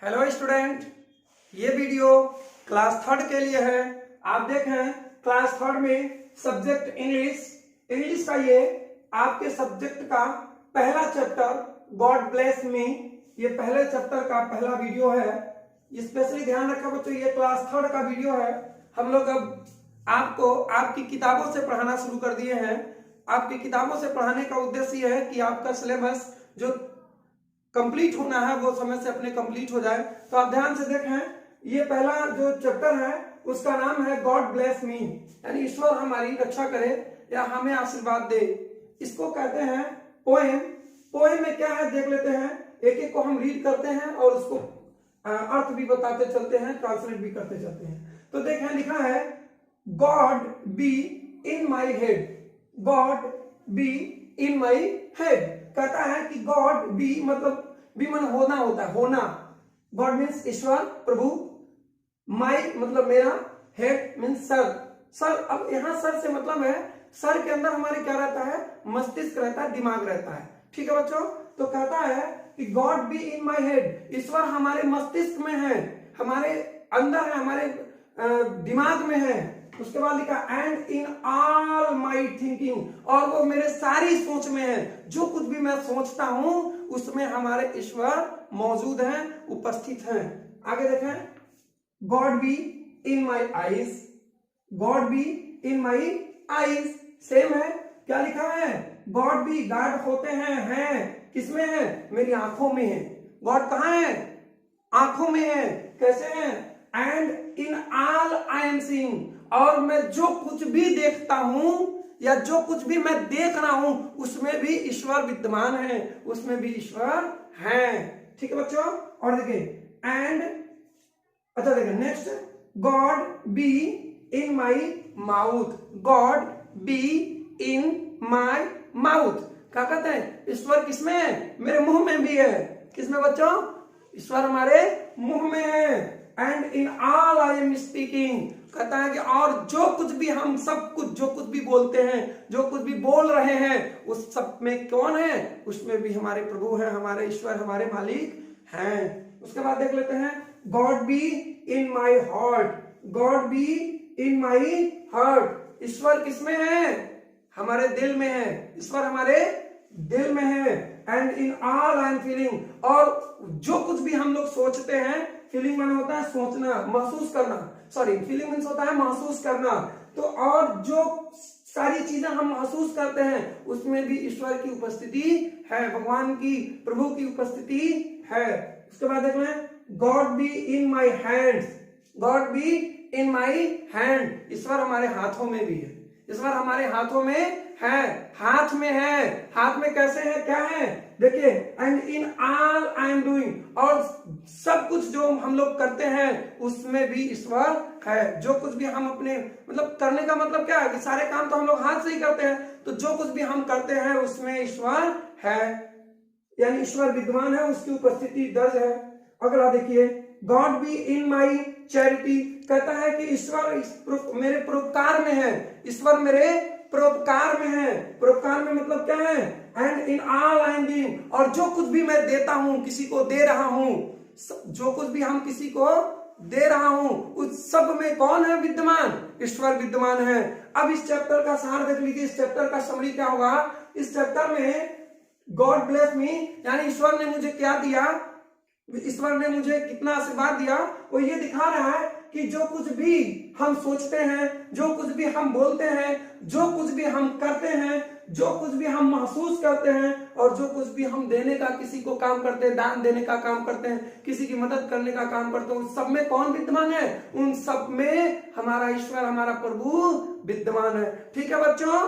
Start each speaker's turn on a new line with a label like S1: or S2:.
S1: Hello student, ये video class third के लिए है। आप देखें क्लास थर्ड में सब्जेक्ट इंग्लिश का ये आपके सब्जेक्ट का पहला चैप्टर गॉड ब्लेस मी, ये पहले चैप्टर का पहला वीडियो है। स्पेशली ध्यान रखा बच्चों, ये क्लास थर्ड का वीडियो है। हम लोग अब आपको आपकी किताबों से पढ़ाना शुरू कर दिए हैं। आपकी किताबों से पढ़ाने का उद्देश्य यह है कि आपका सिलेबस जो कंप्लीट होना है वो समय से अपने कंप्लीट हो जाए। तो आप ध्यान से देखें, ये पहला जो चैप्टर है उसका नाम है गॉड ब्लेस मी, यानी ईश्वर हमारी रक्षा करे या हमें आशीर्वाद दे। इसको कहते हैं पोएम। पोएम में क्या है देख लेते हैं, एक एक को हम रीड करते हैं और उसको अर्थ भी बताते चलते हैं, ट्रांसलेट भी करते चलते हैं। तो देखें, लिखा है God be in my head, God be in my head. कहता है कि गॉड बी मतलब बी मन होना होता है, होना। गॉड मीन्स ईश्वर, प्रभु। माई मतलब मेरा, हेड मीन्स सर। सर, अब यहां सर से मतलब है सर के अंदर हमारे क्या रहता है, मस्तिष्क रहता है, दिमाग रहता है। ठीक है बच्चों, तो कहता है कि God be in my head, ईश्वर हमारे मस्तिष्क में है, हमारे अंदर है, हमारे दिमाग में है। उसके बाद लिखा and in all my thinking, और वो मेरे सारी सोच में है। जो कुछ भी मैं सोचता हूं उसमें हमारे ईश्वर मौजूद हैं, उपस्थित हैं। आगे देखें, God be in my eyes, God be in my eyes same है। क्या लिखा है, गॉड बी, गॉड होते हैं किसमें है, मेरी आंखों में है। गॉड कहां है, आंखों में है। कैसे है, and in all I am seeing, और मैं जो कुछ भी देखता हूं या जो कुछ भी मैं देख रहा हूं उसमें भी ईश्वर विद्यमान है, उसमें भी ईश्वर है। ठीक है बच्चों, और देखिए एंड, अच्छा देखिए next, God be in my mouth, God be in my mouth. क्या कहते हैं, ईश्वर किसमें है, मेरे मुंह में भी है। किसमें बच्चों, ईश्वर हमारे मुंह में है। And in all I am speaking, कहता है कि और जो कुछ भी हम सब कुछ जो कुछ भी बोलते हैं, जो कुछ भी बोल रहे हैं, उस सब में कौन है, उसमें भी हमारे प्रभु हैं, हमारे ईश्वर, हमारे मालिक हैं। उसके बाद देख लेते हैं, God be in my heart, God be in my heart. ईश्वर किसमें है, हमारे दिल में है, ईश्वर हमारे दिल में है। And in all I am feeling, और जो कुछ भी हम लोग सोचते हैं, फीलिंग माने होता है सोचना, महसूस करना, सॉरी फीलिंग मीन्स होता है महसूस करना। तो और जो सारी चीजें हम महसूस करते हैं उसमें भी ईश्वर की उपस्थिति है, भगवान की, प्रभु की उपस्थिति है। उसके बाद देख लें, God be in my hands, God be in my hand, ईश्वर हमारे हाथों में भी है, ईश्वर हमारे हाथों में है, हाथ में है। हाथ में कैसे है, क्या है, देखिए and in all I am doing, और सब कुछ जो हम लोग करते हैं उसमें भी ईश्वर है। जो कुछ भी हम अपने मतलब करने का मतलब क्या है कि सारे काम तो हम लोग हाथ से ही करते हैं, तो जो कुछ भी हम करते हैं उसमें ईश्वर है, यानी ईश्वर विद्यमान है, उसकी उपस्थिति दर्ज है। अगला देखिए, God be in my charity, कहता है कि ईश्वर मेरे परोपकार में है, ईश्वर मेरे परोपकार में है। परोपकार में मतलब क्या है, and in all I am giving, और जो कुछ भी मैं देता हूं, किसी को दे रहा हूं, जो कुछ भी हम किसी को दे रहा हूं उस सब में कौन है विद्यमान, ईश्वर विद्यमान है। अब इस चैप्टर का सार देख लीजिए, इस चैप्टर का समरी क्या होगा। इस चैप्टर में गॉड ब्लेस मी, यानी ईश्वर ने मुझे क्या दिया, ईश्वर ने मुझे कितना आशीर्वाद दिया, वो ये दिखा रहा है कि जो कुछ भी हम सोचते हैं, जो कुछ भी हम बोलते हैं, जो कुछ भी हम करते हैं, जो कुछ भी हम महसूस करते हैं, और जो कुछ भी हम देने का किसी को काम करते हैं, दान देने का काम करते हैं, किसी की मदद करने का काम करते हैं, उन सब में कौन विद्यमान है, उन सब में हमारा ईश्वर, हमारा प्रभु विद्यमान है। ठीक है बच्चों।